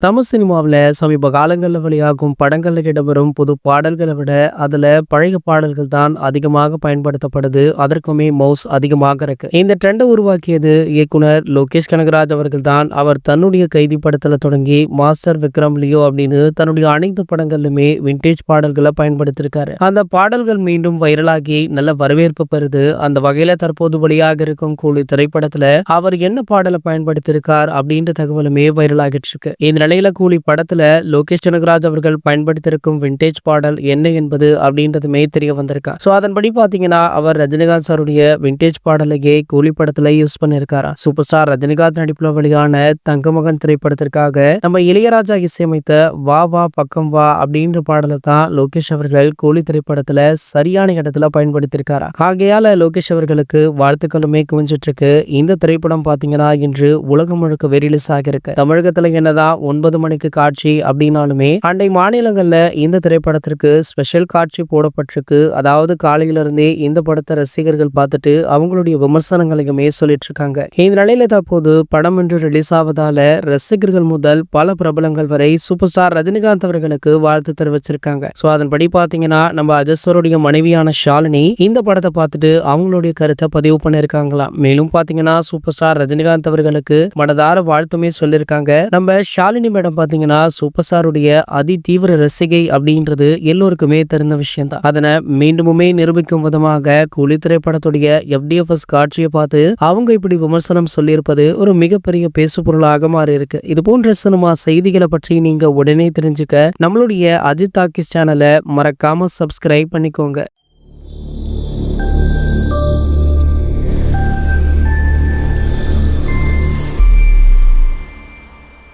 தமிழ் சினிமாவுல சமீப காலங்கள்ல வெளியாகும் படங்கள்ல இடம்பெறும் புது பாடல்களை விட அதுல பழைய பாடல்கள் தான் அதிகமாக பயன்படுத்தப்படுது. அதற்குமே மவுஸ் அதிகமாக இருக்கு. இந்த ட்ரெண்டை உருவாக்கியது இயக்குனர் லோகேஷ் கனகராஜ் அவர்கள் தான். அவர் தன்னுடைய கைதி படத்துல தொடங்கி மாஸ்டர் விக்ரம் லியோ அப்படின்னு தன்னுடைய அனைத்து படங்கள்லுமே விண்டேஜ் பாடல்களை பயன்படுத்தியிருக்காரு. அந்த பாடல்கள் மீண்டும் வைரலாகி நல்ல வரவேற்பு பெறுது. அந்த வகையில தற்போது வெளியாக இருக்கும் கூலி திரைப்படத்துல அவர் என்ன பாடலை பயன்படுத்தியிருக்கார் அப்படின்ற தகவலுமே வைரலாகிட்டு இருக்கு. இந்த நிலையில கூலி படத்துல லோகேஷ் கனகராஜ் அவர்கள் பயன்படுத்தியிருக்கும் விண்டேஜ் பாடல் என்ன என்பது அப்படின்றதுமே தெரிய வந்திருக்கா. சோ அதன்படி பாத்தீங்கன்னா அவர் ரஜினிகாந்த் சாருடைய விண்டேஜ் பாடலையே கூலி படத்துல யூஸ் பண்ணிருக்காரா. சூப்பர் ஸ்டார் ரஜினிகாந்த் நடிப்புல வெளியான தங்கமகன் திரைப்படத்திற்காக நம்ம இளையராஜா இசையமைத்த வா வா பக்கம் வா அப்படின்ற பாடலை தான் லோகேஷ் அவர்கள் கூலி திரைப்படத்துல சரியான இடத்துல பயன்படுத்தியிருக்காரா. ஆகையால லோகேஷ் அவர்களுக்கு வாழ்த்துக்களுமே குவிஞ்சிட்டு இருக்கு. இந்த திரைப்படம் பாத்தீங்கன்னா இன்று உலகம் முழுக்க ரிலீஸ் ஆகிருக்கு. தமிழகத்துல என்னதான் 9 மணிக்கு காட்சி அப்படின்னாலுமே அண்டை மாநிலங்கள்ல இந்த திரைப்படத்திற்கு ஸ்பெஷல் காட்சி போடப்பட்டிருக்கு. அதாவது காலையில இருந்தே இந்த படத்தை ரசிகர்கள் பார்த்துட்டு அவங்களுடைய விமர்சனங்களையுமே சொல்லிட்டு இருக்காங்க. இந்த நிலையில தற்போது படம் என்று ரிலீஸ் ஆவதால ரசிகர்கள் முதல் பல பிரபலங்கள் வரை சூப்பர் ஸ்டார் ரஜினிகாந்த் அவர்களுக்கு வாழ்த்து தெரிவிச்சிருக்காங்க. சோ அதன்படி பாத்தீங்கன்னா நம்ம அஜஸ்வருடைய மனைவியான ஷாலினி இந்த படத்தை பார்த்துட்டு அவங்களுடைய கருத்தை பதிவு பண்ணிருக்காங்களாம். மேலும் பாத்தீங்கன்னா சூப்பர் ஸ்டார் ரஜினிகாந்த் அவர்களுக்கு மனதார வாழ்த்துமே சொல்லியிருக்காங்க. நம்ம ஷாலினி மேடம் பாத்தீங்கன்னா சூப்பர் ஸ்டாருடைய அதி தீவிர ரசிகை அப்படின்றது எல்லோருக்குமே தெரிந்த விஷயம் தான். அதனை மீண்டுமே நிரூபிக்கும் விதமாக கூலி திரைப்படத்துடைய FDFS காட்சியை பார்த்து அவங்க இப்படி விமர்சனம் சொல்லியிருப்பது ஒரு மிகப்பெரிய பேசு பொருளாக மாறி இருக்கு. இது போன்ற சினிமா செய்திகளை பற்றி நீங்க உடனே தெரிஞ்சுக்க நம்மளுடைய அஜித் டாக்கீஸ் சேனலை மறக்காம சப்ஸ்கிரைப் பண்ணிக்கோங்க.